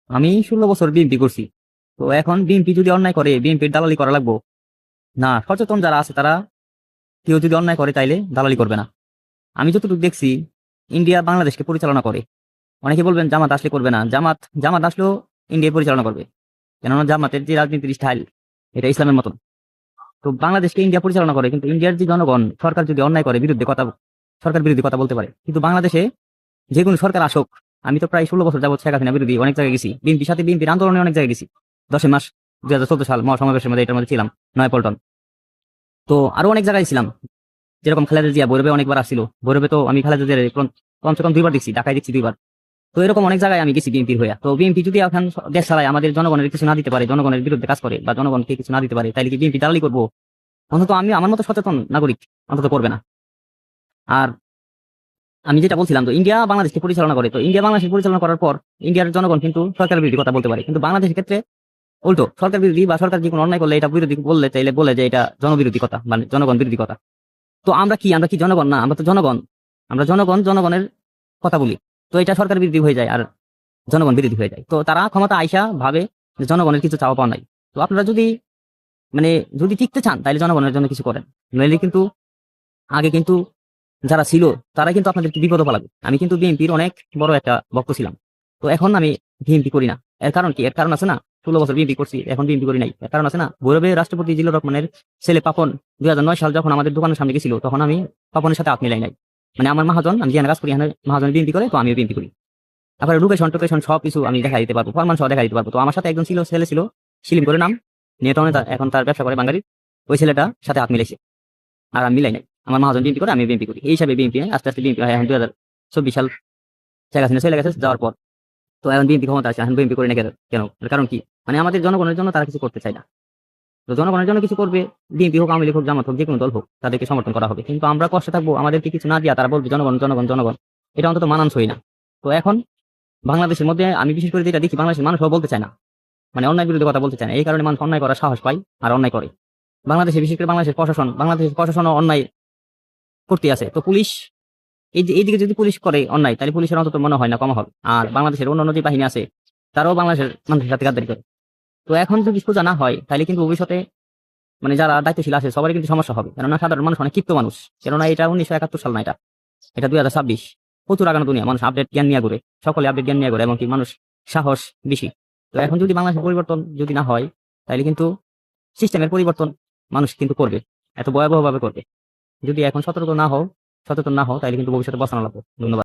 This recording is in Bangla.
আমি 16 বছর বিএনপি করছি। তো এখন বিএনপি যদি অন্যায় করে বিএনপির দালালি করা লাগবো না? সচেতন যারা আছে তারা কেউ যদি অন্যায় করে তাইলে দালালি করবে না। আমি যতটুকু দেখছি, ইন্ডিয়া বাংলাদেশকে পরিচালনা করে। অনেকে বলবেন জামাত আসলে করবে না, জামাত জামাত আসলেও ইন্ডিয়া পরিচালনা করবে, কেননা জামাতের যে রাজনীতির স্টাইল এটা ইসলামের মতন। তো বাংলাদেশকে ইন্ডিয়া পরিচালনা করে, কিন্তু ইন্ডিয়ার যে জনগণ সরকার যদি অন্যায় করে বিরুদ্ধে কথা, সরকার বিরোধী কথা বলতে পারে। কিন্তু বাংলাদেশে যে কোনো সরকার আসুক, আমি তো প্রায় 16 বছর যাবত শেখ হাসিনা বিরোধী অনেক জায়গায় গেছি, বিএনপির সাথে বিএনপির আন্দোলনে অনেক জায়গায় গেছি। 10 মাস 2014 সাল মহাসমাবেশের মধ্যে এটার মধ্যে ছিলাম, নয়াপল্টন। তো আরো অনেক জায়গায় ছিলাম, যেরকম খালেদা জিয়া ভৈরবে অনেকবার আসছিল। ভৈরবে তো আমি খালেদা জিয়ার কমসে কম 2বার দেখছি, ঢাকায় দেখছি 2বার। তো এরকম অনেক জায়গায় আমি গেছি বিএনপির হইয়া। তো বিএনপি যদি এখন দেশ চালায়, আমাদের জনগণের কিছু না দিতে পারে, জনগণের বিরুদ্ধে কাজ করে বা জনগণকে কিছু না দিতে পারে, তাইলে কি বিএনপি দালালি করবো? অন্তত আমি আমার মতো সচেতন নাগরিক অন্তত করবে না। আর আমি যেটা বলছিলাম, তো ইন্ডিয়া বাংলাদেশকে পরিচালনা করে, তো ইন্ডিয়া বাংলাদেশ পরিচালনা করার পর ইন্ডিয়ার জনগণ কিন্তু সরকারের বিরোধী কথা বলতে পারে, কিন্তু বাংলাদেশের ক্ষেত্রে উল্টো, সরকার বিরোধী বা সরকার যে কোনো অন্যায় করলে এটা বিরোধী বললে চাইলে বলে যে এটা জনবিরোধী কথা, মানে জনগণ বিরোধী কথা। তো আমরা কি জনগণ না? আমরা তো জনগণ। আমরা জনগণ, জনগণের কথা বলি। তো এটা সরকার বিরোধী হয়ে যায় আর জনগণ বিরোধী হয়ে যায়। তো তারা ক্ষমতা আইসা ভাবে যে জনগণের কিছু চাওয়া পাওয়া নাই। তো আপনারা যদি মানে যদি টিকতে চান তাহলে জনগণের জন্য কিছু করেন, নইলে কিন্তু আগে কিন্তু যারা ছিল তারা কিন্তু আপনাদেরকে বিপদে ফেলাবে। আমি কিন্তু বিএনপির অনেক বড় একটা ভক্ত ছিলাম। তো এখন আমি বিএনপি করি না। এর কারণ কি? এর কারণ আছে না, 16 বছর বিএনপি করছি, এখন বিএনপি করি নাই। এর কারণ আছে না, ভৈরবে রাষ্ট্রপতি জিল্লুর রহমানের ছেলে পাপন 2009 সাল যখন আমাদের দোকানের সামনে গেছিল, তখন আমি পাপনের সাথে হাত মিলাই নাই। মানে আমার মহাজন, আমি যেখানে কাজ করি এখানে মহাজন বিএনপি করে, তো আমিও বিএনপি করি। আবার লোকেশন টোকেশন সবকিছু আমি দেখা দিতে পারবো, ফরমান সহ দেখা দিতে পারবো। তো আমার সাথে একজন ছিল, ছেলে ছিল, শিলিম করে নাম, নিউটনে এখন তার ব্যবসা করে বাঙালি। ওই ছেলেটার সাথে হাত মিলাইছে আর আমি মিলাই নাই। আমার মহাজন বিএনপি করে, আমি বিএনপি করি, এই হিসাবে বিএনপি আস্তে আস্তে বিএনপি হয় এখন 2024 সাল শেখ হাসিনা চলে গেছে যাওয়ার পর। তো এখন বিএনপি ক্ষমতা আছে, এখন বিএনপি করে না কেন? কেন? এর কারণ কি? মানে আমাদের জনগণের জন্য তারা কিছু করতে চায় না। তো জনগণের জন্য কিছু করবে, বিএনপি হোক, আওয়ামী লীগ হোক, জামাত হোক, যে কোনো দল হোক, তাদেরকে সমর্থন করা হবে। কিন্তু আমরা কষ্টে থাকবো, আমাদেরকে কিছু না দিয়া তারা বলবে জনগণ জনগণ জনগণ। এটা অন্তত মানানসই না। তো এখন বাংলাদেশের মধ্যে আমি বিশেষ করে যেটা দেখি, বাংলাদেশের মানুষও বলতে চায় না, মানে অন্যায় বিরুদ্ধে কথা বলতে চায় না। এই কারণে মানুষ অন্যায় করার সাহস পায় আর অন্যায় করে। বাংলাদেশে বিশেষ করে বাংলাদেশের প্রশাসনও অন্যায় করতে আছে। তো পুলিশ এইদিকে যদি পুলিশ করে অন্যায়, তাহলে পুলিশের অন্তত মনে হয় না কম হবে। আর বাংলাদেশের অন্যান্য যে বাহিনী আছে তারাও বাংলাদেশের মানুষের সাথে গাদ্দারি করে। তো এখন যদি সোজা না হয় তাহলে কিন্তু ভবিষ্যতে মানে যারা দায়িত্বশীল আছে সবারই কিন্তু সমস্যা হবে, কেননা সাধারণ মানুষ অনেক ক্ষিপ্ত মানুষ। কেননা এটা 1971 সাল না, এটা 2026। প্রচুর আগানো দুনিয়া, মানুষ আপডেট জ্ঞান নিয়ে ঘুরে, সকলে আপডেট জ্ঞান নিয়ে ঘুরে, এবং কি মানুষ সাহস বেশি। তো এখন যদি বাংলাদেশের পরিবর্তন যদি না হয়, তাহলে কিন্তু সিস্টেমের পরিবর্তন মানুষ কিন্তু করবে, এত ভয়াবহ ভাবে করবে। যদি এখন সতর্ক না হও, সচেতন না হও, তাহলে কিন্তু ভবিষ্যতে বসানো লাগবে। ধন্যবাদ।